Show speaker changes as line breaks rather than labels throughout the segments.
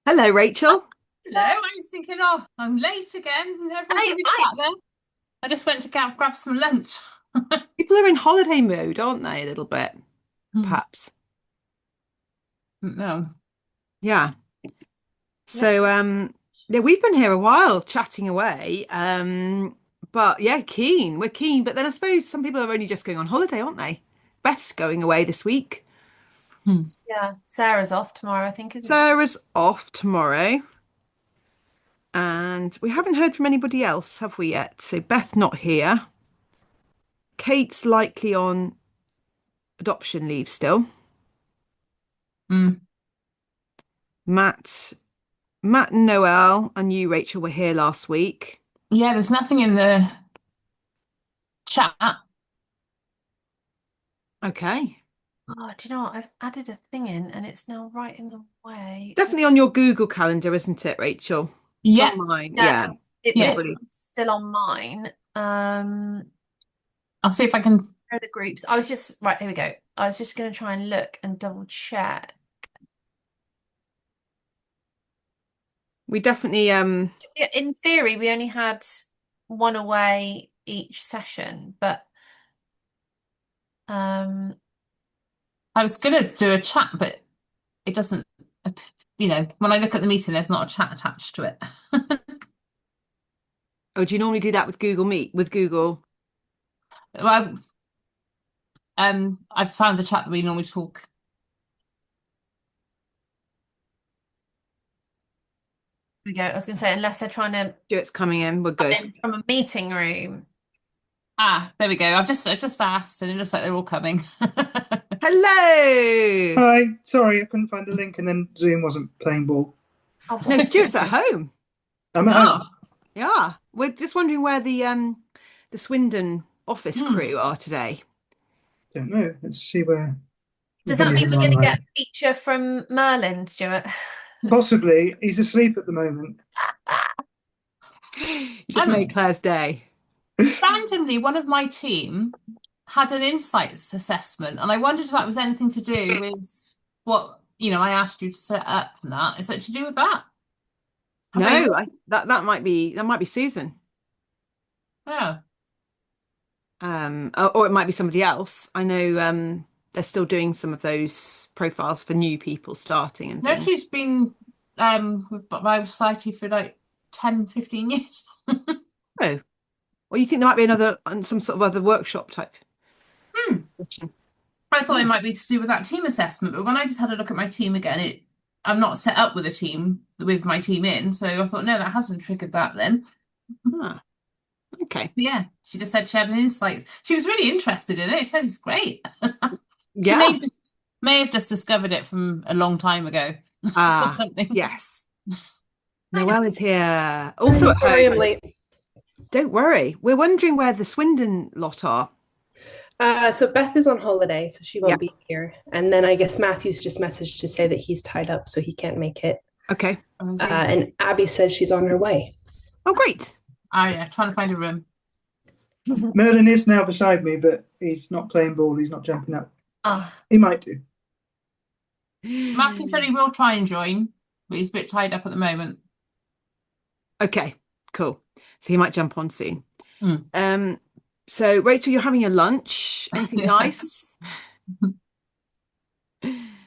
Hello, Rachel.
Hello, I was thinking, oh, I'm late again, and everyone's
Hey,
already
right.
sat there. I just went to grab some lunch.
People are in holiday mode, aren't they? A little bit,
Hmm.
perhaps.
No.
Yeah.
Yep.
So, yeah, we've been here a while chatting away. But yeah, keen. We're keen. But then I suppose some people are only just going on holiday, aren't they? Beth's going away this week.
Hmm.
Yeah, Sarah's off tomorrow, I think, isn't she?
Sarah's off tomorrow, and we haven't heard from anybody else, have we yet? So Beth not here. Kate's likely on adoption leave still.
Hmm.
Matt, Matt and Noel and you, Rachel, were here last week.
Yeah, there's nothing in the chat.
Okay.
Oh, do you know what? I've added a thing in and it's now right in the way.
Definitely on your Google Calendar, isn't it, Rachel? It's
Yeah,
on mine.
Yeah,
Yeah.
yeah.
it's
Brilliant.
still on mine.
I'll see if I can.
Where are the groups? I was just right, here we go. I was just going to try and look and double check.
We definitely
Yeah, in theory, we only had one away each session, but um
I was gonna do a chat, but it doesn't. When I look at the meeting, there's not a chat attached to it.
oh, do you normally do that with Google Meet, with Google?
Well, I've found the chat that we normally talk.
here we go. I was going to say, unless they're trying to
Stuart's coming in. We're
come
good.
in from a meeting room.
Ah, there we go. I've just asked, and it looks like they're all coming.
Hello.
Hi, sorry, I couldn't find the link and then Zoom wasn't playing ball.
No,
Oh,
Stuart's at home.
I'm at
Oh,
home.
Yeah. We're just wondering where the Swindon office
hmm.
crew are today.
Don't know. Let's see where
does
if
that
any of
mean
them
we're
are
going to get
online.
a feature from Merlin, Stuart?
Possibly. He's asleep at the moment.
You just made
Um,
Claire's day.
Randomly, one of my team had an insights assessment, and I wondered if that was anything to do with what, I asked you to set up and that. Is it to do with that? Have they?
No, that might be Susan.
Oh.
Or it might be somebody else. I know they're still doing some of those profiles for new people starting and
No,
things.
she's been with Bible Society for like 10, 15 years.
Oh, well, you think there might be another some sort of other workshop type
Hmm.
session?
I thought it
Oh,
might be to do with that team assessment, but when I just had a look at my team again, I'm not set up with a team with my team in, so I thought, no, that hasn't triggered that then.
ah, okay.
Yeah, she just said she had an insight. She was really interested in it. She says it's great. She
Yeah.
may have just discovered it from a long time ago or
Ah,
something.
yes. Noelle is here,
I'm
also at
sorry I'm
home.
late.
Don't worry. We're wondering where the Swindon lot are.
So Beth is on holiday, so she
Yeah.
won't be here. And then I guess Matthew's just messaged to say that he's tied up, so he can't make it.
Okay.
Amazing.
And Abby says she's on her way.
Oh, great.
Oh yeah, trying to find a room.
Merlin is now beside me, but he's not playing ball. He's not jumping up.
Ah,
He might do.
Matthew said he will try and join, but he's a bit tied up at the moment.
Okay, cool. So he might jump on soon.
Hmm.
Um, so Rachel, you're having your lunch. Anything
Yeah.
nice?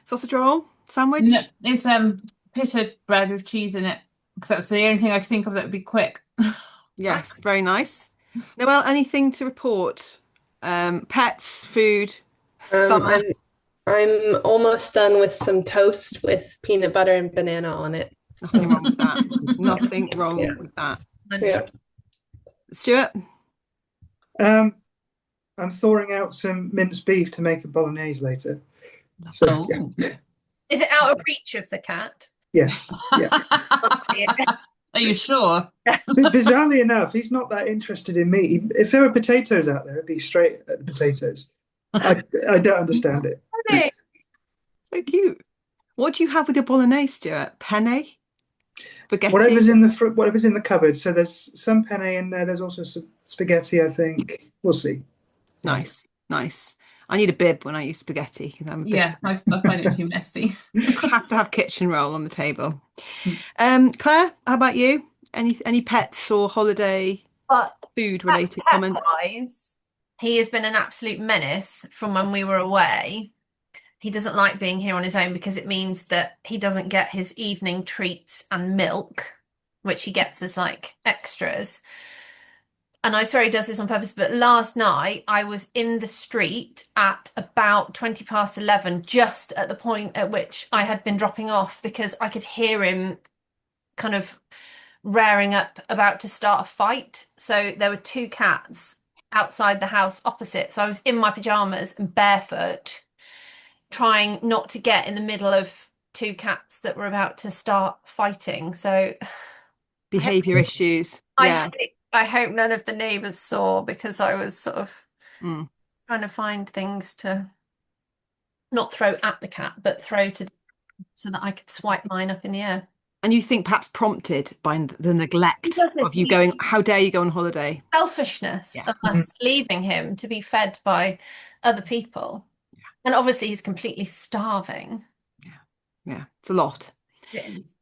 Sausage roll,
No,
sandwich?
it's pita bread with cheese in it because that's the only thing I can think of that would be quick.
Yes, very nice. Noelle, anything to report? Pets, food,
Um,
summer.
I'm I'm almost done with some toast with peanut butter and banana on it.
Nothing
So
wrong with that. Nothing
yeah,
wrong with that.
yeah.
Stuart?
Um, I'm thawing out some minced beef to make a bolognese later. So yeah,
Oh.
is it out of reach of the cat?
yes, yeah.
Oh, dear.
Are you sure?
Bizarrely enough, he's not that interested in meat. If there were potatoes out there, it'd be straight at the potatoes. I don't understand it.
Hey,
So cute. What do you have with your bolognese, Stuart? Penne?
Whatever's
Spaghetti?
in the whatever's in the cupboard. So there's some penne in there. There's also some spaghetti, I think. We'll see. Yeah.
Nice, nice. I need a bib when I use spaghetti because I'm a bit.
Yeah, I find it too messy.
I have to have kitchen roll on the table. Claire, how about you? Any pets or holiday
But
food
pet
related comments?
wise, he has been an absolute menace from when we were away. He doesn't like being here on his own because it means that he doesn't get his evening treats and milk, which he gets as like extras. And I swear he does this on purpose, but last night I was in the street at about 20 past 11, just at the point at which I had been dropping off because I could hear him kind of raring up, about to start a fight. So there were two cats outside the house opposite. So I was in my pajamas and barefoot, trying not to get in the middle of two cats that were about to start fighting. So
Behavior issues.
I
Yeah.
hope, I hope none of the neighbours saw because I was sort of
Mm.
trying to find things to not throw at the cat, but throw to so that I could swipe mine up in the air.
And you think perhaps prompted by the neglect
does this.
of you going, how dare you go on holiday?
Selfishness
Yeah.
of us leaving him to be fed by other people. And obviously he's completely starving.
Yeah, it's a lot.
It is.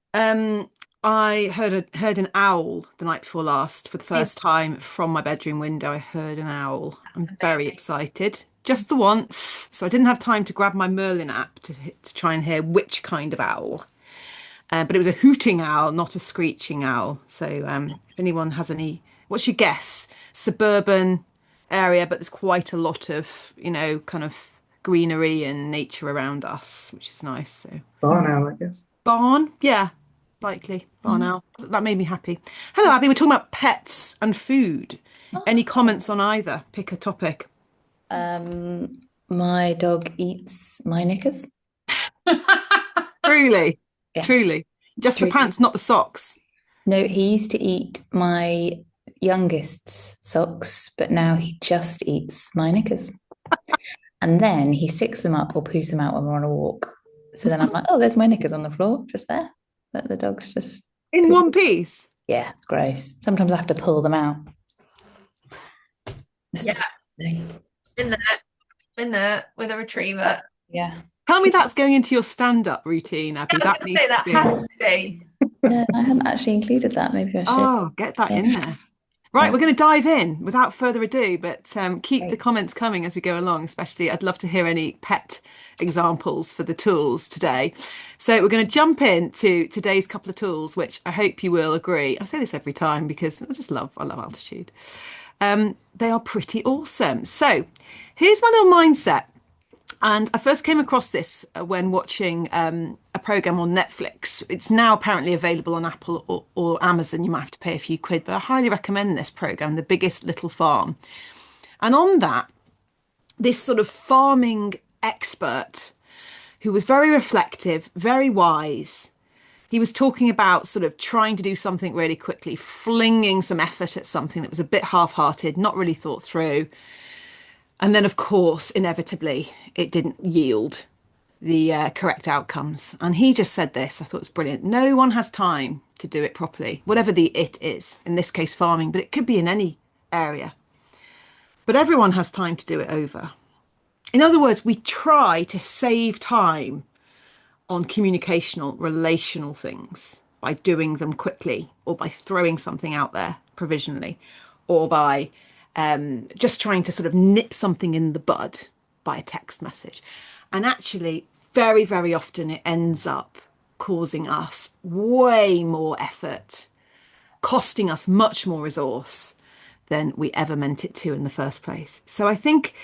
I heard an owl the night before last for the first time from my bedroom window. I heard an owl. I'm very excited. Just the once, so I didn't have time to grab my Merlin app to try and hear which kind of owl. But it was a hooting owl, not a screeching owl. So if anyone has any, what's your guess? Suburban area, but there's quite a lot of, kind of greenery and nature around us, which is nice. So
Barn owl, I guess.
barn, yeah, likely barn owl. That made me happy. Hello, Abby. We're talking about pets and food. Any comments on either? Pick a topic.
My dog eats my knickers.
Truly,
Yeah.
truly. Just the
Truly.
pants, not the socks.
No, he used to eat my youngest's socks, but now he just eats my knickers. And then he sicks them up or poos them out when we're on a walk. So then I'm like, oh, there's my knickers on the floor, just there. But the dog's just
In one piece.
Yeah, it's gross. Sometimes I have to pull them out. It's
Yeah.
disgusting.
In there with a retriever.
Yeah.
Tell me that's going into your stand-up routine, Abby.
I was
That
gonna
needs
say
to
that
be.
has to be.
No, I hadn't actually included that. Maybe I should.
Oh, get that in there. Right, we're going to dive in without further ado, but keep the
Great.
comments coming as we go along, especially I'd love to hear any pet examples for the tools today. So we're going to jump into today's couple of tools, which I hope you will agree. I say this every time because I love altitude. They are pretty awesome. So here's my little mindset. And I first came across this when watching a program on Netflix. It's now apparently available on Apple or Amazon. You might have to pay a few quid, but I highly recommend this program, The Biggest Little Farm. And on that, this sort of farming expert who was very reflective, very wise, he was talking about sort of trying to do something really quickly, flinging some effort at something that was a bit half-hearted, not really thought through. And then, of course, inevitably, it didn't yield the correct outcomes. And he just said this, I thought it was brilliant. No one has time to do it properly, whatever the it is, in this case, farming, but it could be in any area. But everyone has time to do it over. In other words, we try to save time on communicational, relational things by doing them quickly or by throwing something out there provisionally or by just trying to sort of nip something in the bud by a text message. And actually, very, very often it ends up causing us way more effort, costing us much more resource than we ever meant it to in the first place. So I think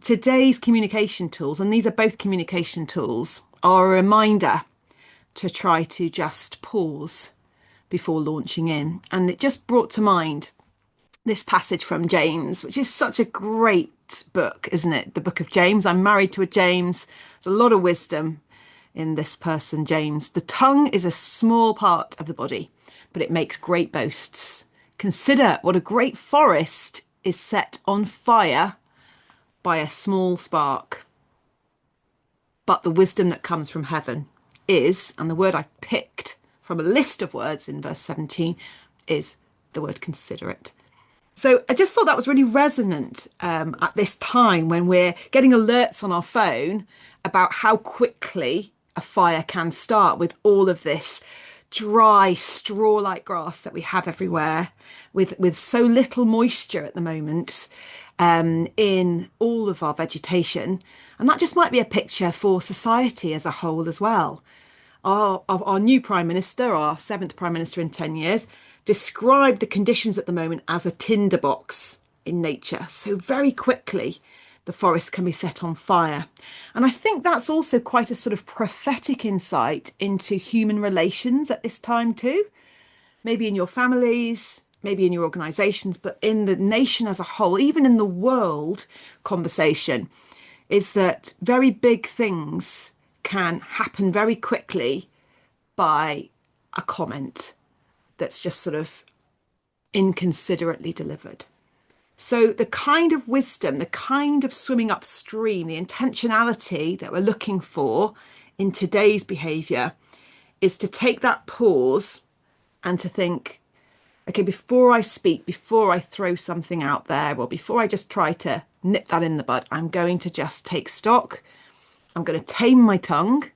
today's communication tools, and these are both communication tools, are a reminder to try to just pause before launching in. And it just brought to mind this passage from James, which is such a great book, isn't it? The book of James. I'm married to a James. There's a lot of wisdom in this person, James. The tongue is a small part of the body, but it makes great boasts. Consider what a great forest is set on fire by a small spark. But the wisdom that comes from heaven is, and the word I've picked from a list of words in verse 17 is the word considerate. So I just thought that was really resonant at this time when we're getting alerts on our phone about how quickly a fire can start with all of this dry straw-like grass that we have everywhere, with so little moisture at the moment in all of our vegetation. And that just might be a picture for society as a whole as well. Our new Prime Minister, our seventh Prime Minister in 10 years, described the conditions at the moment as a tinderbox in nature. So very quickly, the forest can be set on fire. And I think that's also quite a sort of prophetic insight into human relations at this time too. Maybe in your families, maybe in your organizations, but in the nation as a whole, even in the world conversation, is that very big things can happen very quickly by a comment that's just sort of inconsiderately delivered. So, the kind of wisdom, the kind of swimming upstream, the intentionality that we're looking for in today's behavior is to take that pause and to think, okay, before I speak, before I throw something out there, or before I just try to nip that in the bud, I'm going to just take stock. I'm going to tame my tongue.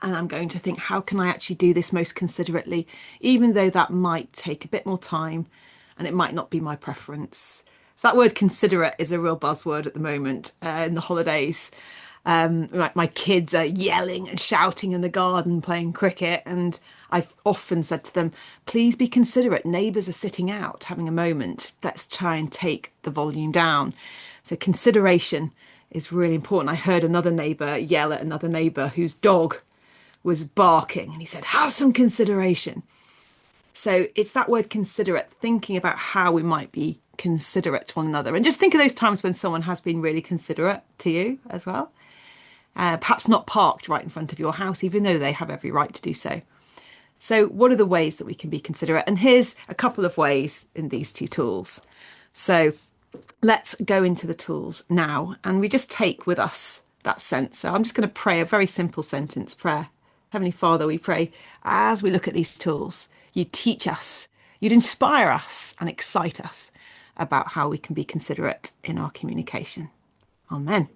And I'm going to think, how can I actually do this most considerately, even though that might take a bit more time and it might not be my preference. So that word considerate is a real buzzword at the moment in the holidays. My kids are yelling and shouting in the garden playing cricket, and I've often said to them, please be considerate. Neighbours are sitting out having a moment. Let's try and take the volume down. So consideration is really important. I heard another neighbour yell at another neighbour whose dog was barking, and he said, have some consideration. So it's that word considerate, thinking about how we might be considerate to one another. And just think of those times when someone has been really considerate to you as well. Perhaps not parked right in front of your house, even though they have every right to do so. So what are the ways that we can be considerate? And here's a couple of ways in these two tools. So let's go into the tools now, and we just take with us that sense. So I'm just going to pray a very simple sentence prayer. Heavenly Father, we pray as we look at these tools, you teach us, you'd inspire us and excite us about how we can be considerate in our communication. Amen.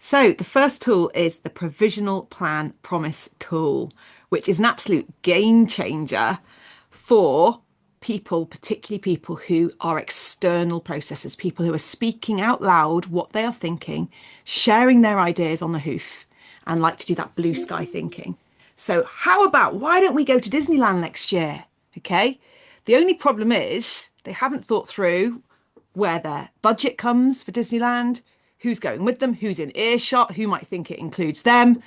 So the first tool is the provisional plan promise tool, which is an absolute game changer for people, particularly people who are external processors, people who are speaking out loud what they are thinking, sharing their ideas on the hoof, and like to do that blue sky thinking. So how about, why don't we go to Disneyland next year? Okay. The only problem is they haven't thought through where their budget comes for Disneyland, who's going with them, who's in earshot, who might think it includes them,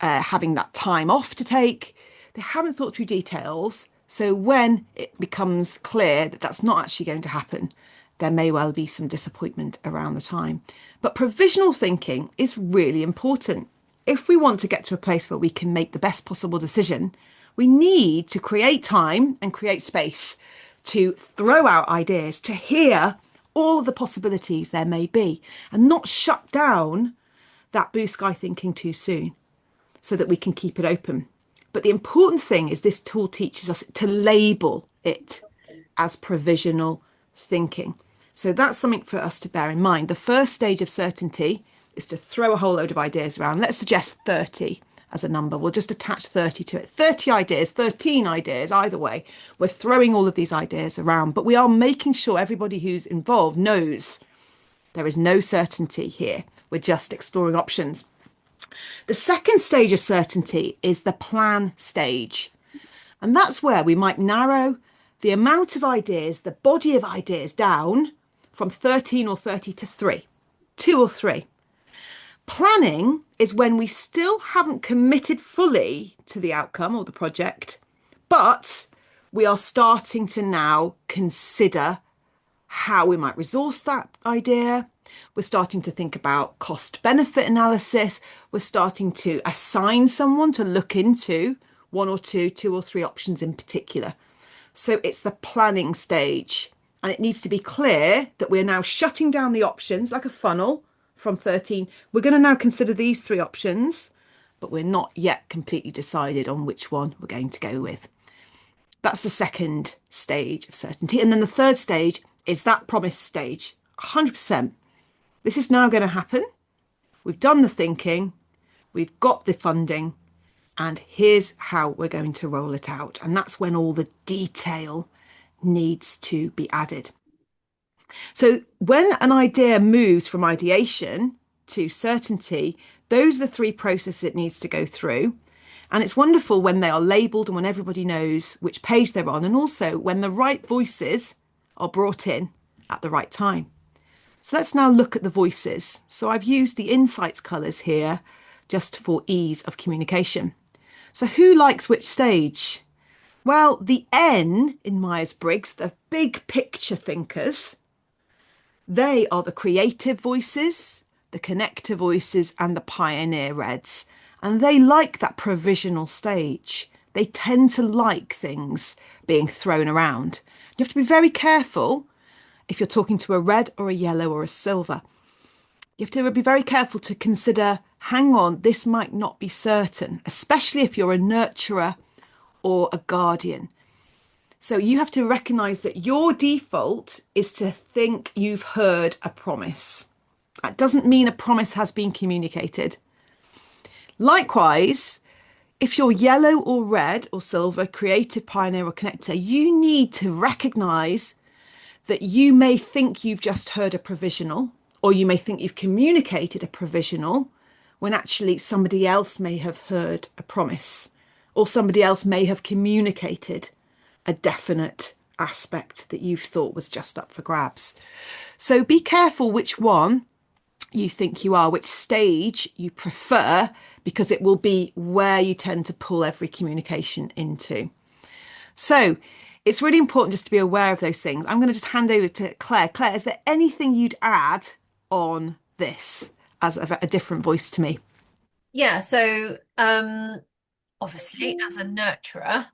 having that time off to take. They haven't thought through details. So when it becomes clear that that's not actually going to happen, there may well be some disappointment around the time. But provisional thinking is really important. If we want to get to a place where we can make the best possible decision, we need to create time and create space to throw out ideas, to hear all of the possibilities there may be, and not shut down that blue sky thinking too soon so that we can keep it open. But the important thing is this tool teaches us to label it as provisional thinking. So that's something for us to bear in mind. The first stage of certainty is to throw a whole load of ideas around. Let's suggest 30 as a number. We'll just attach 30 to it. 30 ideas, 13 ideas, either way. We're throwing all of these ideas around, but we are making sure everybody who's involved knows there is no certainty here. We're just exploring options. The second stage of certainty is the plan stage. And that's where we might narrow the amount of ideas, the body of ideas down from 13 or 30 to 3, 2 or 3. Planning is when we still haven't committed fully to the outcome or the project, but we are starting to now consider how we might resource that idea. We're starting to think about cost benefit analysis. We're starting to assign someone to look into one or two or three options in particular. So it's the planning stage, and it needs to be clear that we're now shutting down the options like a funnel from 13. We're going to now consider these 3 options, but we're not yet completely decided on which one we're going to go with. That's the second stage of certainty. And then the third stage is that promise stage. 100%. This is now going to happen. We've done the thinking, we've got the funding, and here's how we're going to roll it out. And that's when all the detail needs to be added. So when an idea moves from ideation to certainty, those are the three processes it needs to go through. And it's wonderful when they are labelled and when everybody knows which page they're on, and also when the right voices are brought in at the right time. So let's now look at the voices. So I've used the insights colours here just for ease of communication. So who likes which stage? Well, the N in Myers-Briggs, the big picture thinkers, they are the creative voices, the connector voices, and the pioneer reds. And they like that provisional stage. They tend to like things being thrown around. You have to be very careful if you're talking to a red or a yellow or a silver. You have to be very careful to consider, hang on, this might not be certain, especially if you're a nurturer or a guardian. So you have to recognise that your default is to think you've heard a promise. That doesn't mean a promise has been communicated. Likewise, if you're yellow or red or silver, creative, pioneer or connector, you need to recognise that you may think you've just heard a provisional, or you may think you've communicated a provisional, when actually somebody else may have heard a promise, or somebody else may have communicated a definite aspect that you thought was just up for grabs. So be careful which one you think you are, which stage you prefer, because it will be where you tend to pull every communication into. So it's really important just to be aware of those things. I'm going to just hand over to Claire. Claire, is there anything you'd add on this as a different voice to me?
Yeah, so obviously as a nurturer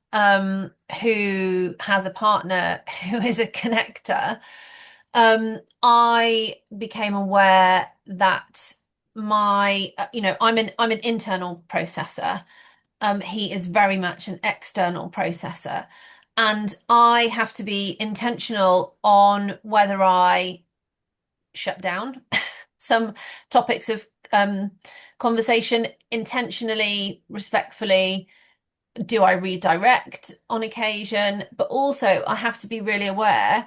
who has a partner who is a connector, I became aware that my I'm an internal processor. He is very much an external processor, and I have to be intentional on whether I shut down some topics of conversation intentionally, respectfully. Do I redirect on occasion? But also, I have to be really aware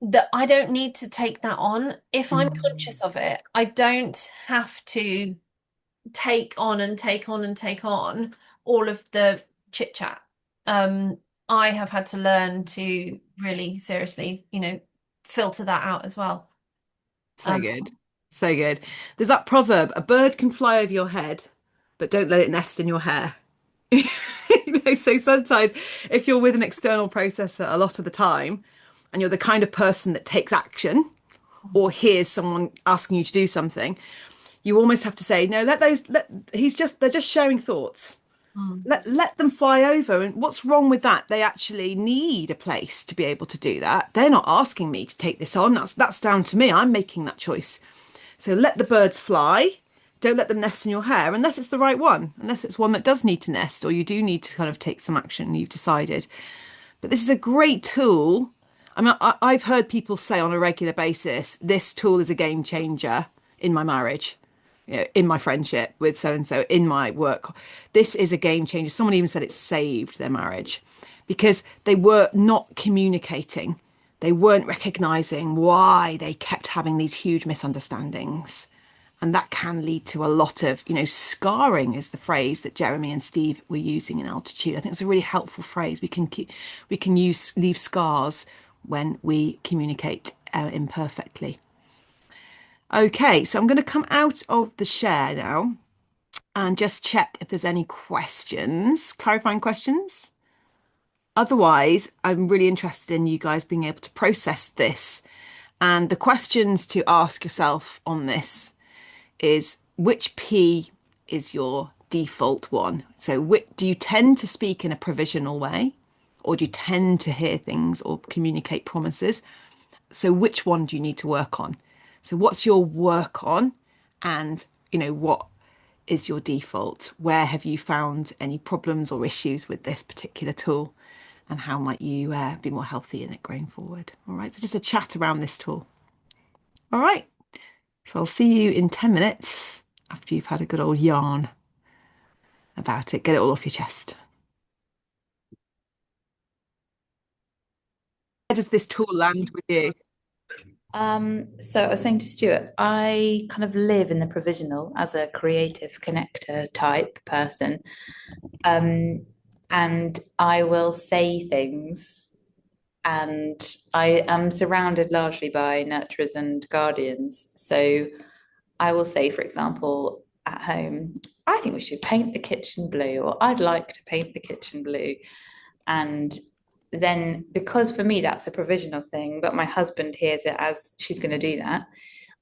that I don't need to take that on. If I'm conscious of it, I don't have to take on and take on and take on all of the chit chat. I have had to learn to really seriously, filter that out as well.
So good. So good. There's that proverb, a bird can fly over your head, but don't let it nest in your hair. So sometimes if you're with an external processor a lot of the time, and you're the kind of person that takes action or hears someone asking you to do something, you almost have to say, no, they're just sharing thoughts. Let them fly over. And what's wrong with that? They actually need a place to be able to do that. They're not asking me to take this on. That's down to me. I'm making that choice. So let the birds fly. Don't let them nest in your hair unless it's the right one, unless it's one that does need to nest, or you do need to kind of take some action and you've decided. But this is a great tool. I mean, I've heard people say on a regular basis, this tool is a game changer in my marriage, in my friendship with so and so, in my work. This is a game changer. Someone even said it saved their marriage because they were not communicating. They weren't recognizing why they kept having these huge misunderstandings. And that can lead to a lot of, scarring is the phrase that Jeremy and Steve were using in Altitude. I think it's a really helpful phrase. We can leave scars when we communicate imperfectly. Okay, so I'm going to come out of the share now and just check if there's any questions, clarifying questions. Otherwise, I'm really interested in you guys being able to process this. And the questions to ask yourself on this is, which P is your default one? So do you tend to speak in a provisional way, or do you tend to hear things or communicate promises? So which one do you need to work on? So what's your work on? And, what is your default? Where have you found any problems or issues with this particular tool? and how might you be more healthy in it going forward. All right, so just a chat around this tool. All right, so I'll see you in 10 minutes after you've had a good old yarn about it. Get it all off your chest. Where does this tool land with you?
So I was saying to Stuart, I kind of live in the provisional as a creative connector type person. And I will say things, and I am surrounded largely by nurturers and guardians. So I will say, for example, at home, I think we should paint the kitchen blue, or I'd like to paint the kitchen blue. And then, because for me that's a provisional thing, but my husband hears it as she's going to do that,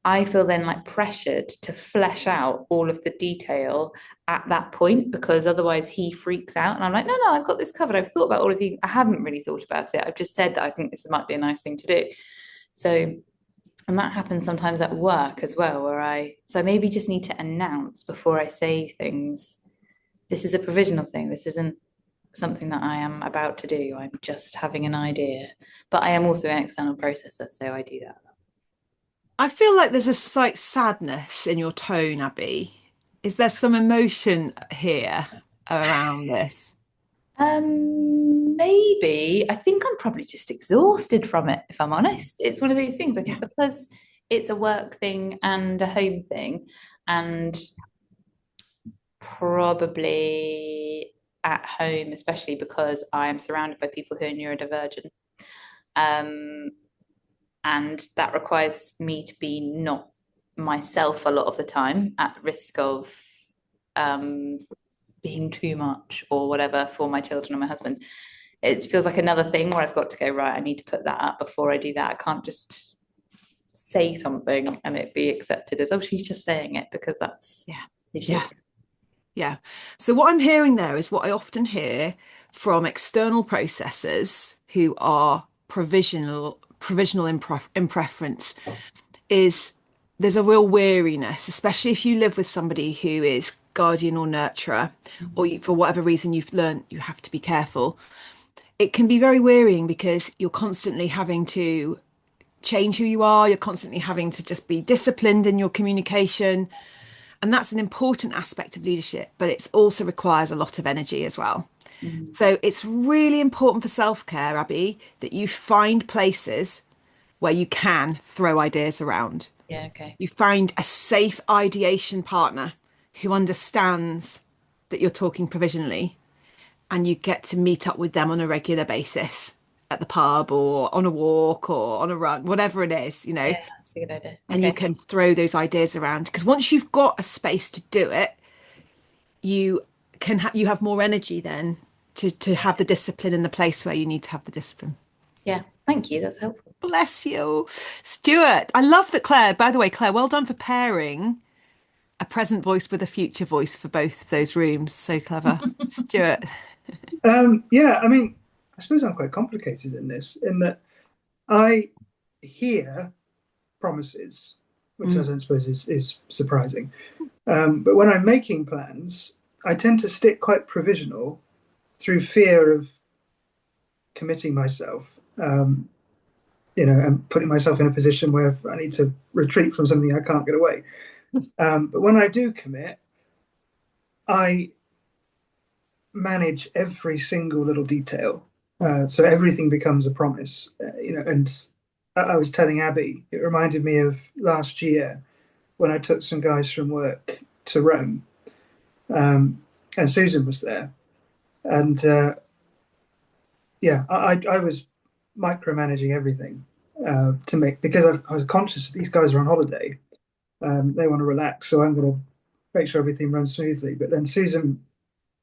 I feel then like pressured to flesh out all of the detail at that point, because otherwise he freaks out. And I'm like, no, I've got this covered. I've thought about all of these. I haven't really thought about it. I've just said that I think this might be a nice thing to do. So, and that happens sometimes at work as well, where so I maybe just need to announce before I say things, this is a provisional thing. This isn't something that I am about to do. I'm just having an idea. But I am also an external processor, so I do that.
I feel like there's a slight sadness in your tone, Abby. Is there some emotion here around this?
Maybe. I think I'm probably just exhausted from it, if I'm honest. It's one of those things. I think because it's a work thing and a home thing, and probably at home, especially because I am surrounded by people who are neurodivergent. And that requires me to be not myself a lot of the time, at risk of being too much or whatever for my children and my husband. It feels like another thing where I've got to go, right, I need to put that up before I do that. I can't just say something and it be accepted as, oh, she's just saying it because that's who she is.
Yeah. So what I'm hearing there is what I often hear from external processors who are provisional in preference, is there's a real weariness, especially if you live with somebody who is guardian or nurturer, or for whatever reason you've learned you have to be careful. It can be very wearying because you're constantly having to change who you are. You're constantly having to just be disciplined in your communication. And that's an important aspect of leadership, but it also requires a lot of energy as well. So it's really important for self-care, Abby, that you find places where you can throw ideas around.
Yeah, okay.
You find a safe ideation partner who understands that you're talking provisionally, and you get to meet up with them on a regular basis at the pub or on a walk or on a run, whatever it is,
Yeah, that's a good idea.
and you can throw those ideas around. Because once you've got a space to do it, you you have more energy then to have the discipline in the place where you need to have the discipline.
Yeah, thank you. That's helpful.
Bless you. Stuart, I love that Claire, by the way, Claire, well done for pairing a present voice with a future voice for both of those rooms. So clever. Stuart.
Yeah, I mean, I suppose I'm quite complicated in this, in that I hear promises, which I don't suppose is surprising. But when I'm making plans, I tend to stick quite provisional through fear of committing myself, and putting myself in a position where I need to retreat from something I can't get away. But when I do commit, I manage every single little detail. So everything becomes a promise, and I was telling Abby, it reminded me of last year when I took some guys from work to Rome, and Susan was there. And I was micromanaging everything because I was conscious that these guys are on holiday. They want to relax, so I'm going to make sure everything runs smoothly. But then Susan,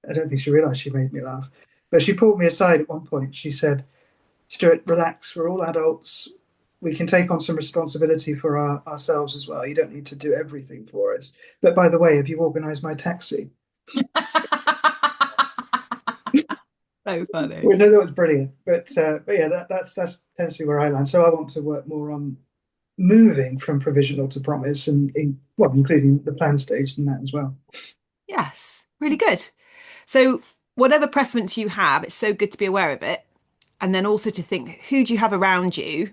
I don't think she realised she made me laugh, but she pulled me aside at one point. She said, "Stuart, relax. We're all adults. We can take on some responsibility for ourselves as well. You don't need to do everything for us. But by the way, have you organised my taxi?"
So funny.
Well, no, that was brilliant. But yeah, that's tends to be where I land. So I want to work more on moving from provisional to promise, and including the plan stage and that as well.
Yes, really good. So whatever preference you have, it's so good to be aware of it and then also to think, who do you have around you?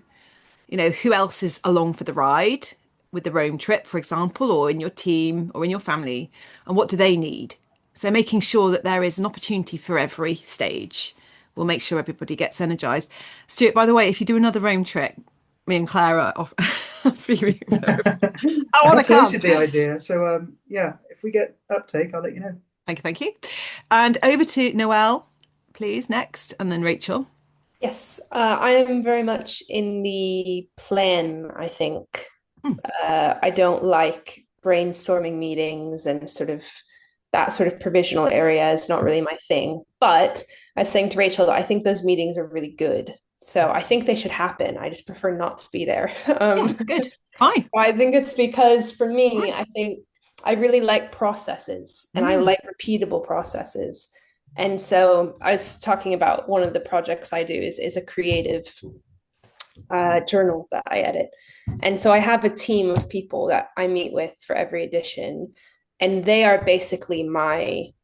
You know, who else is along for the ride with the Rome trip, for example, or in your team or in your family, and what do they need? So making sure that there is an opportunity for every stage will make sure everybody gets energized. Stuart, by the way, if you do another Rome trip, me and Claire are off. Speaking I want
I
to come.
floated the idea, so yeah, if we get uptake, I'll let you know.
Thank you, thank you. And over to Noelle, please, next, and then Rachel.
Yes, I am very much in the plan, I think.
Hmm.
I don't like brainstorming meetings and that sort of provisional area is not really my thing. But I was saying to Rachel that I think those meetings are really good. So I think they should happen. I just prefer not to be there.
Yeah, good. Fine.
I think it's because for me, I think I really like processes and I
Mm.
like repeatable processes. And so I was talking about one of the projects I do is a creative journal that I edit. And so I have a team of people that I meet with for every edition, and they are basically my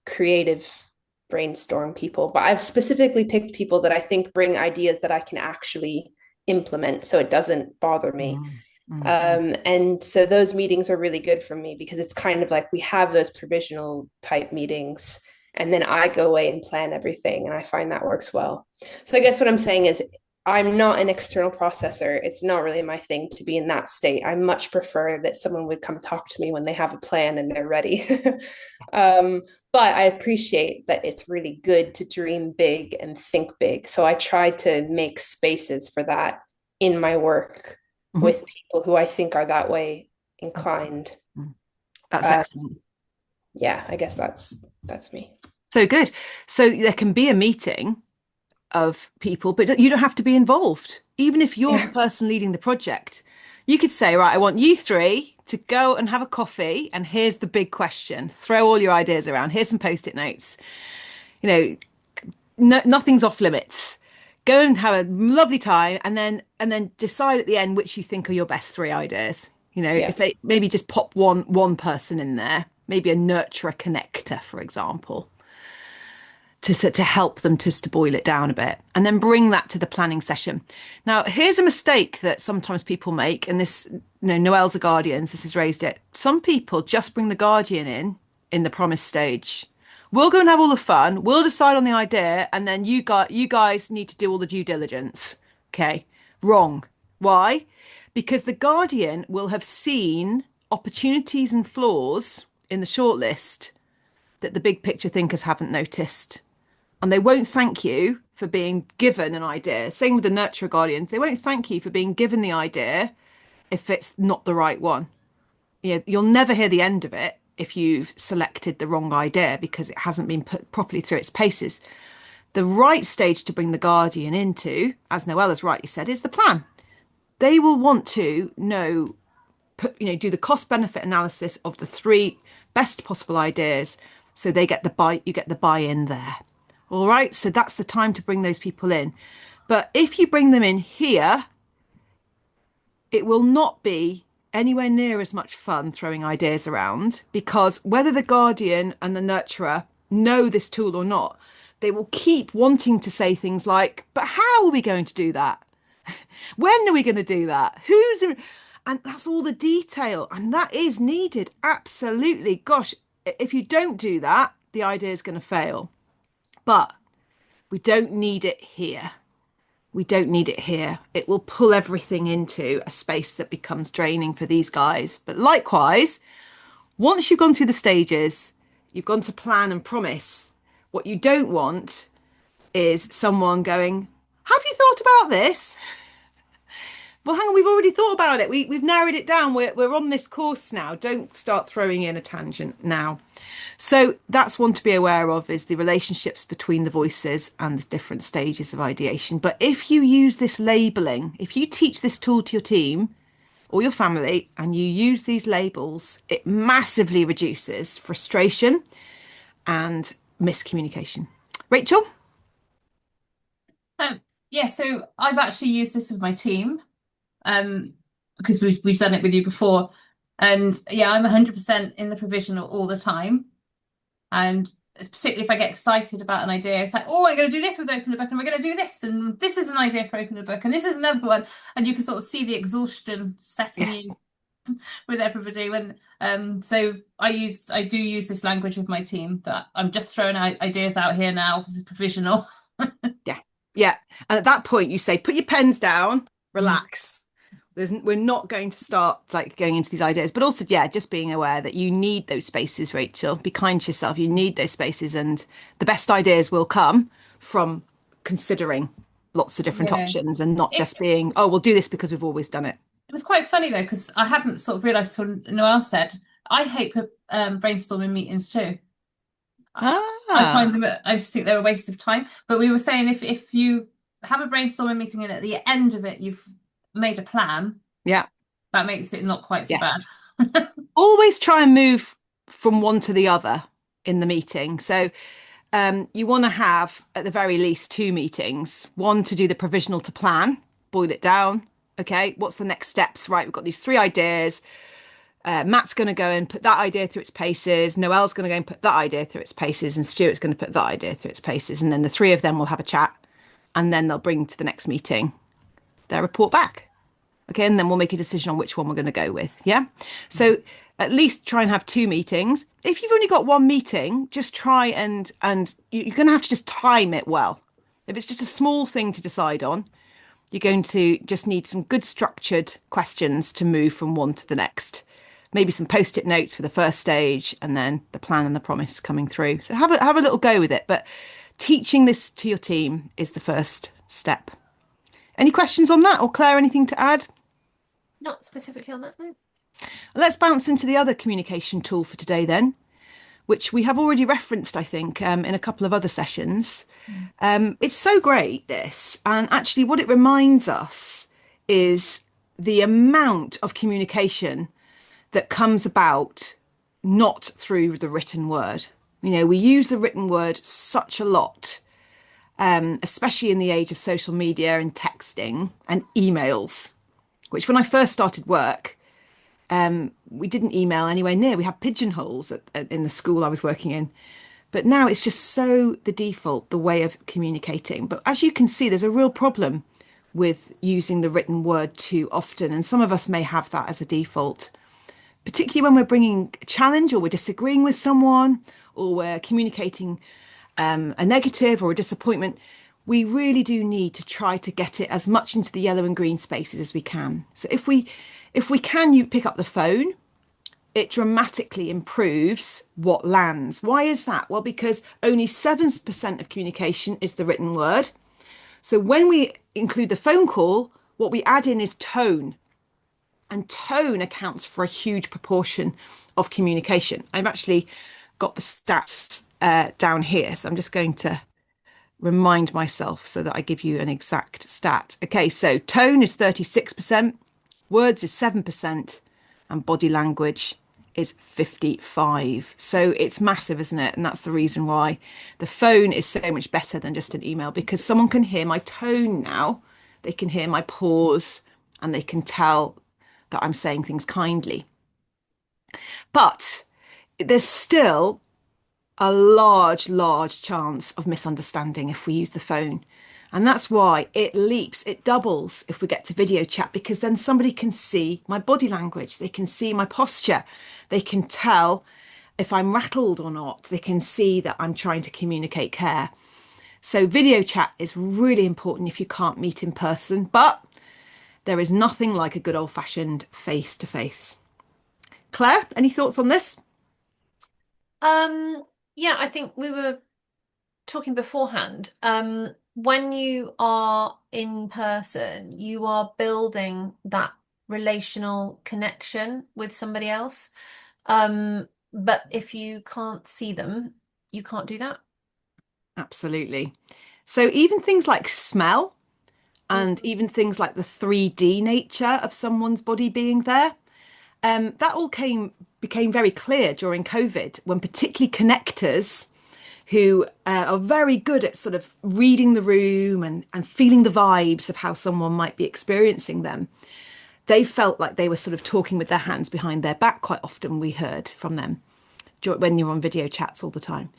creative brainstorm people. But I've specifically picked people that I think bring ideas that I can actually implement so it doesn't bother me.
Mm. Mm.
And so those meetings are really good for me because it's kind of like we have those provisional type meetings and then I go away and plan everything and I find that works well. So I guess what I'm saying is I'm not an external processor. It's not really my thing to be in that state. I much prefer that someone would come talk to me when they have a plan and they're ready. But I appreciate that it's really good to dream big and think big. So I try to make spaces for that in my work
Mhm.
with people who I think are that way inclined.
Mm. That's
Uh,
excellent.
yeah, I guess that's me.
So good. So there can be a meeting of people, but you don't have to be involved. Even if you're the
Yeah.
person leading the project, you could say, right, I want you three to go and have a coffee, and here's the big question. Throw all your ideas around. Here's some post-it notes. You know, no, nothing's off limits. Go and have a lovely time, and then decide at the end which you think are your best three ideas. You know,
Yeah.
if they maybe just pop one person in there, maybe a nurturer connector, for example, to help them just to boil it down a bit, and then bring that to the planning session. Now, here's a mistake that sometimes people make, and this, Noelle's a guardian, so this has raised it. Some people just bring the guardian in the promise stage. We'll go and have all the fun. We'll decide on the idea, and then you guys need to do all the due diligence. Okay, wrong. Why? Because the guardian will have seen opportunities and flaws in the shortlist that the big picture thinkers haven't noticed. And they won't thank you for being given an idea. Same with the nurturer guardians. They won't thank you for being given the idea if it's not the right one. You'll never hear the end of it if you've selected the wrong idea because it hasn't been put properly through its paces. The right stage to bring the guardian into, as Noelle has rightly said, is the plan. They will want to know, do the cost benefit analysis of the three best possible ideas so you get the buy-in there. All right, so that's the time to bring those people in. But if you bring them in here, it will not be anywhere near as much fun throwing ideas around because whether the guardian and the nurturer know this tool or not, they will keep wanting to say things like, but how are we going to do that? When are we going to do that? Who's in? And that's all the detail. And that is needed. Absolutely. Gosh, if you don't do that, the idea is going to fail. But we don't need it here. We don't need it here. It will pull everything into a space that becomes draining for these guys. But likewise, once you've gone through the stages, you've gone to plan and promise. What you don't want is someone going, have you thought about this? Well, hang on, we've already thought about it. We've narrowed it down. We're on this course now. Don't start throwing in a tangent now. So that's one to be aware of is the relationships between the voices and the different stages of ideation. But if you use this labeling, if you teach this tool to your team or your family and you use these labels, it massively reduces frustration and miscommunication. Rachel?
Yeah, so I've actually used this with my team, because we've done it with you before. And yeah, I'm 100% in the provisional all the time. And particularly if I get excited about an idea, it's like, oh, I'm going to do this with Open the Book, and we're going to do this, and this is an idea for Open the Book, and this is another one, and you can sort of see the exhaustion setting
Yes.
in with everybody. So I do use this language with my team that I'm just throwing ideas out here now. This is provisional.
Yeah. Yeah. And at that point, you say, put your pens down, relax. We're not going to start like going into these ideas, but also, yeah, just being aware that you need those spaces, Rachel. Be kind to yourself. You need those spaces, and the best ideas will come from considering lots of different
Yeah.
options and not just being, oh, we'll do this because we've always done it.
It was quite funny though, because I hadn't sort of realised till Noelle said, I hate brainstorming meetings too. I find
Ah,
them, I just think they're a waste of time. But we were saying if you have a brainstorming meeting and at the end of it you've made a plan,
yeah,
that makes it not quite so
yeah.
bad.
Always try and move from one to the other in the meeting. So you want to have at the very least two meetings, one to do the provisional to plan, boil it down. Okay, what's the next steps? Right, we've got these three ideas. Matt's going to go and put that idea through its paces. Noelle's going to go and put that idea through its paces, and Stuart's going to put that idea through its paces. And then the three of them will have a chat, and then they'll bring to the next meeting their report back. Okay, and then we'll make a decision on which one we're going to go with. Yeah. So at least try and have two meetings. If you've only got one meeting, just try and you're going to have to just time it well. If it's just a small thing to decide on, you're going to just need some good structured questions to move from one to the next. Maybe some post-it notes for the first stage, and then the plan and the promise coming through. So have a little go with it. But teaching this to your team is the first step. Any questions on that, or Claire, anything to add?
Not specifically on that, no.
Let's bounce into the other communication tool for today then, which we have already referenced, I think, in a couple of other sessions. It's so great, this. And actually, what it reminds us is the amount of communication that comes about not through the written word. You know, we use the written word such a lot, especially in the age of social media and texting and emails, which when I first started work, we didn't email anywhere near. We had pigeonholes in the school I was working in. But now it's just so the default, the way of communicating. But as you can see, there's a real problem with using the written word too often. And some of us may have that as a default, particularly when we're bringing a challenge or we're disagreeing with someone or we're communicating a negative or a disappointment. We really do need to try to get it as much into the yellow and green spaces as we can. So if we can, you pick up the phone, it dramatically improves what lands. Why is that? Well, because only 7% of communication is the written word. So when we include the phone call, what we add in is tone. And tone accounts for a huge proportion of communication. I've actually got the stats down here. So I'm just going to remind myself so that I give you an exact stat. Okay, so tone is 36%, words is 7%, and body language is 55. So it's massive, isn't it? And that's the reason why the phone is so much better than just an email, because someone can hear my tone now, they can hear my pause, and they can tell that I'm saying things kindly. But there's still a large chance of misunderstanding if we use the phone. And that's why it leaps, it doubles if we get to video chat, because then somebody can see my body language, they can see my posture, they can tell if I'm rattled or not, they can see that I'm trying to communicate care. So video chat is really important if you can't meet in person, but there is nothing like a good old-fashioned face-to-face. Claire, any thoughts on this?
Yeah, I think we were talking beforehand. When you are in person, you are building that relational connection with somebody else. But if you can't see them, you can't do that.
Absolutely. So even things like smell and even things like the 3D nature of someone's body being there, that all became very clear during COVID, when particularly connectors who are very good at sort of reading the room and feeling the vibes of how someone might be experiencing them. They felt like they were sort of talking with their hands behind their back quite often, we heard from them when you're on video chats all the time.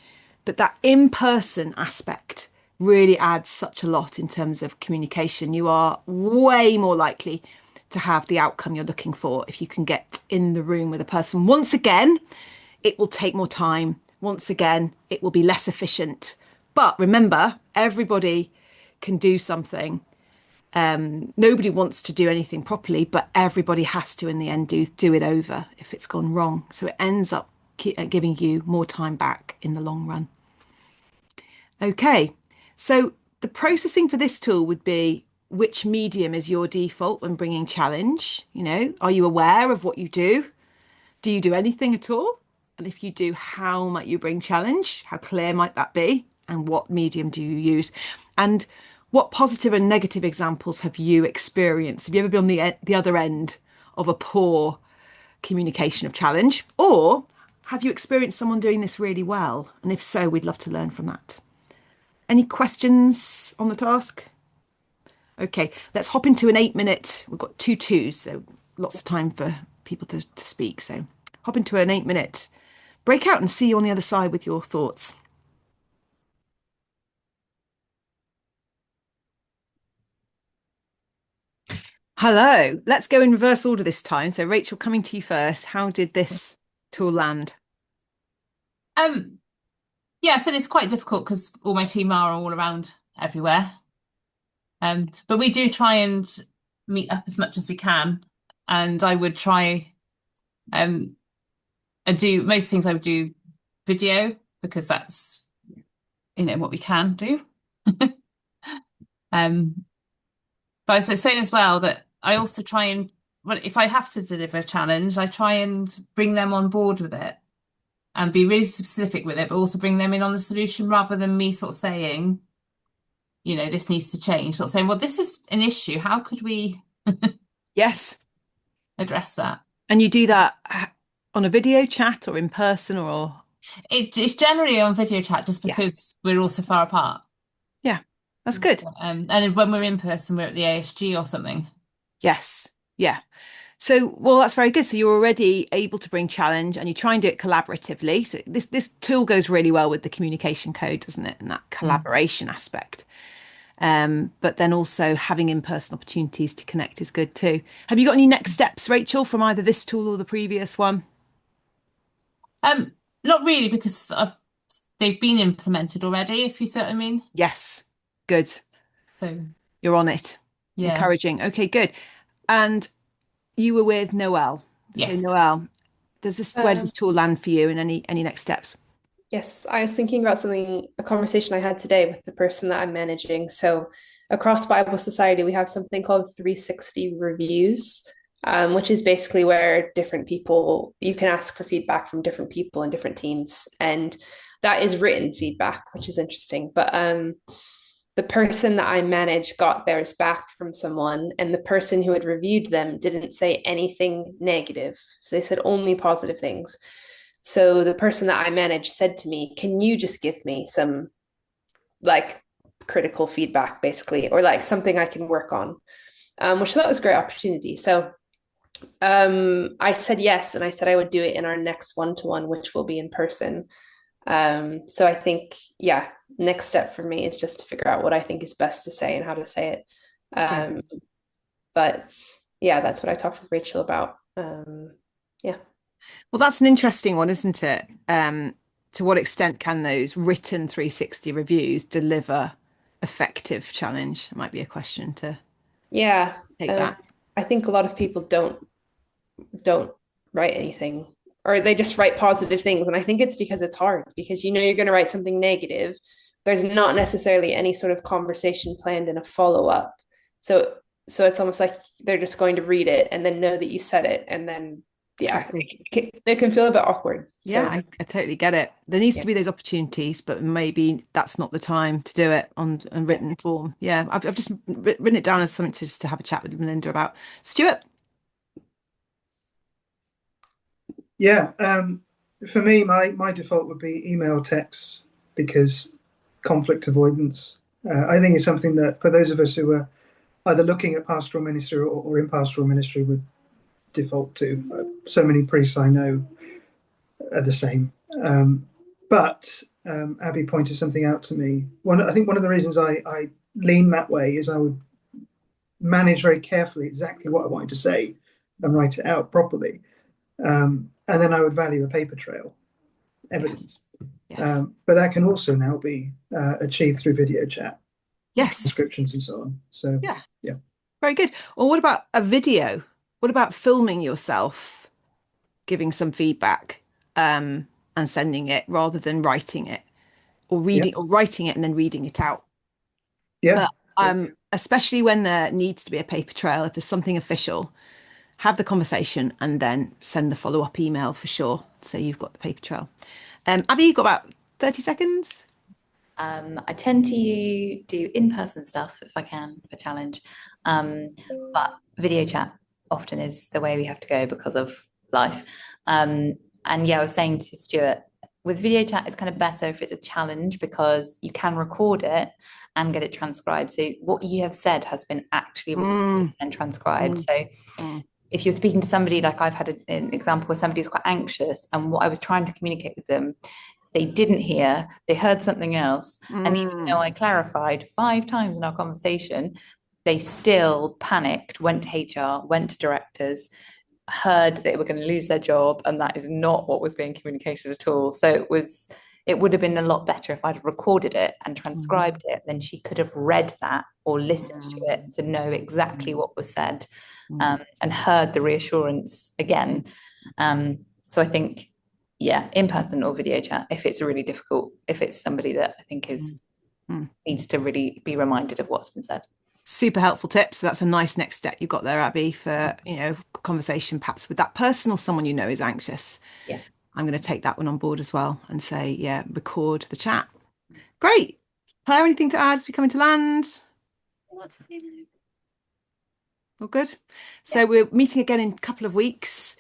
But that in-person aspect really adds such a lot in terms of communication. You are way more likely to have the outcome you're looking for if you can get in the room with a person. Once again, it will take more time. Once again, it will be less efficient. But remember, everybody can do something. Nobody wants to do anything properly, but everybody has to, in the end, do it over if it's gone wrong. So it ends up giving you more time back in the long run. Okay, so the processing for this tool would be which medium is your default when bringing challenge? You know, are you aware of what you do? Do you do anything at all? And if you do, how might you bring challenge? How clear might that be? And what medium do you use? And what positive and negative examples have you experienced? Have you ever been on the other end of a poor communication of challenge? Or have you experienced someone doing this really well? And if so, we'd love to learn from that. Any questions on the task? Okay, let's hop into an 8-minute. We've got two twos, so lots of time for people to speak. So hop into an 8-minute breakout and see you on the other side with your thoughts. Hello, let's go in reverse order this time. So Rachel, coming to you first, how did this tool land?
Yeah, so it's quite difficult because all my team are all around everywhere. But we do try and meet up as much as we can. And I would try and do most things I would do video because that's what we can do. But I was saying as well that I also try and well, if I have to deliver a challenge, I try and bring them on board with it and be really specific with it, but also bring them in on the solution rather than me sort of saying, this needs to change. Sort of saying, well, this is an issue. How could we
Yes.
address that?
And you do that on a video chat or in person or?
It's generally on video chat just because we're all so far apart.
Yeah, that's good.
And when we're in person, we're at the ASG or something.
Yes. Yeah. So, well, that's very good. So you're already able to bring challenge and you try and do it collaboratively. So this tool goes really well with the communication code, doesn't it? And that collaboration aspect. But then also having in-person opportunities to connect is good too. Have you got any next steps, Rachel, from either this tool or the previous one?
Not really, because they've been implemented already, if you see what I mean.
Yes. Good.
So
you're on it.
Yeah.
Encouraging. Okay, good. And you were with Noelle.
Yes.
So Noelle, where does this tool land for you and any next steps?
Yes, I was thinking about a conversation I had today with the person that I'm managing. So across Bible Society, we have something called 360 reviews, which is basically where different people, you can ask for feedback from different people in different teams. And that is written feedback, which is interesting. But the person that I manage got theirs back from someone, and the person who had reviewed them didn't say anything negative. So they said only positive things. So the person that I manage said to me, can you just give me some like critical feedback, basically, or like something I can work on, which I thought was a great opportunity. So I said yes, and I said I would do it in our next one-to-one, which will be in person. So I think, next step for me is just to figure out what I think is best to say and how to say it. But yeah, that's what I talked with Rachel about.
Well, that's an interesting one, isn't it? To what extent can those written 360 reviews deliver effective challenge? It might be a question to take that.
I think a lot of people don't write anything, or they just write positive things. And I think it's because it's hard, because you're going to write something negative. There's not necessarily any sort of conversation planned in a follow-up. So it's almost like they're just going to read it and then know that you said it, and then
Exactly.
it can feel a bit awkward.
So. I totally get it. There needs to be those opportunities, but maybe that's not the time to do it on written form. Yeah, I've just written it down as something to have a chat with Melinda about. Stuart?
Yeah, for me, my default would be email text, because conflict avoidance, I think, is something that for those of us who are either looking at pastoral ministry or in pastoral ministry would default to. So many priests I know are the same. But Abby pointed something out to me. I think one of the reasons I lean that way is I would manage very carefully exactly what I wanted to say and write it out properly. And then I would value a paper trail evidence.
Yes.
But that can also now be achieved through video chat,
Yes.
transcriptions and so on. So
Yeah.
yeah.
Very good. Or what about a video? What about filming yourself, giving some feedback, and sending it rather than writing it or reading or writing it and then reading it out?
Yeah.
But especially when there needs to be a paper trail, if there's something official, have the conversation and then send the follow-up email for sure. So you've got the paper trail. Abby, you've got about 30 seconds.
I tend to do in-person stuff if I can, for challenge. But video chat often is the way we have to go because of life. And yeah, I was saying to Stuart, with video chat, it's kind of better if it's a challenge because you can record it and get it transcribed. So what you have said has been actually recorded and transcribed. So if you're speaking to somebody, like I've had an example where somebody was quite anxious, and what I was trying to communicate with them, they didn't hear, they heard something else. And even though I clarified 5 times in our conversation, they still panicked, went to HR, went to directors, heard that they were going to lose their job, and that is not what was being communicated at all. So it would have been a lot better if I'd recorded it and transcribed it, then she could have read that or listened to it to know exactly what was said, and heard the reassurance again. So I think, yeah, in person or video chat, if it's really difficult, if it's somebody that I think needs to really be reminded of what's been said.
Super helpful tips. So that's a nice next step you've got there, Abby, for conversation perhaps with that person or someone you know is anxious.
Yeah.
I'm going to take that one on board as well and say, yeah, record the chat. Great. Claire, anything to add as we come into land? All good. So we're meeting again in a couple of weeks.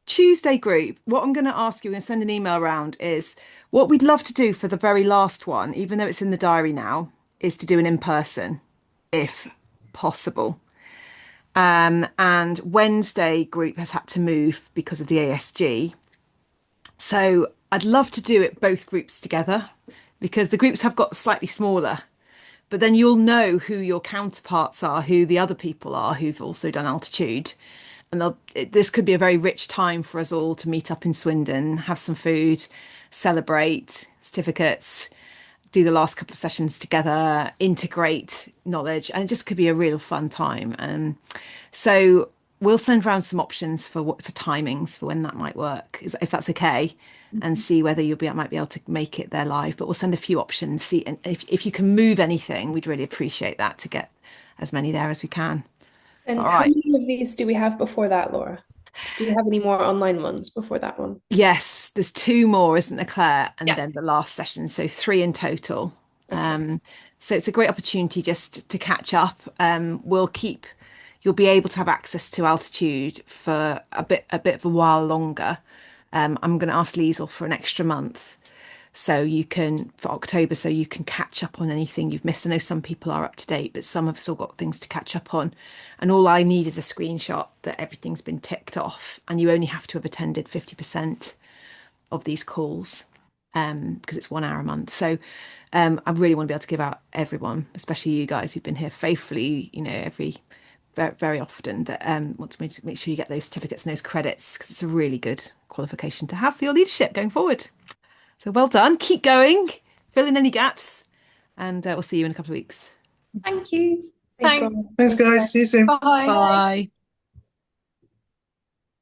Tuesday group, what I'm going to ask you, I'm going to send an email around, is what we'd love to do for the very last one, even though it's in the diary now, is to do an in-person, if possible. And Wednesday group has had to move because of the ASG. So I'd love to do it both groups together because the groups have got slightly smaller, but then you'll know who your counterparts are, who the other people are who've also done altitude. And this could be a very rich time for us all to meet up in Swindon, have some food, celebrate certificates, do the last couple of sessions together, integrate knowledge, and it just could be a real fun time. So we'll send around some options for timings for when that might work, if that's okay, and see whether might be able to make it there live. But we'll send a few options. See, and if you can move anything, we'd really appreciate that to get as many there as we can.
And
all
how
right?
many of these do we have before that, Laura? Do we have any more online ones before that one?
Yes, there's 2 more, isn't there, Claire? And then the last session, so 3 in total.
Okay.
So it's a great opportunity just to catch up. You'll be able to have access to altitude for a bit of a while longer. I'm going to ask Liesel for an extra month for October, so you can catch up on anything you've missed. I know some people are up to date, but some have still got things to catch up on. And all I need is a screenshot that everything's been ticked off, and you only have to have attended 50% of these calls, because it's 1 hour a month. So I really want to be able to give out everyone, especially you guys who've been here faithfully, very, very often, that want to make sure you get those certificates and those credits, because it's a really good qualification to have for your leadership going forward. So well done. Keep going. Fill in any gaps. And we'll see you in a couple of weeks.
Thank you.
Thanks,
Thanks.
Laura.
Thanks, guys. See you soon.
Bye.
Bye.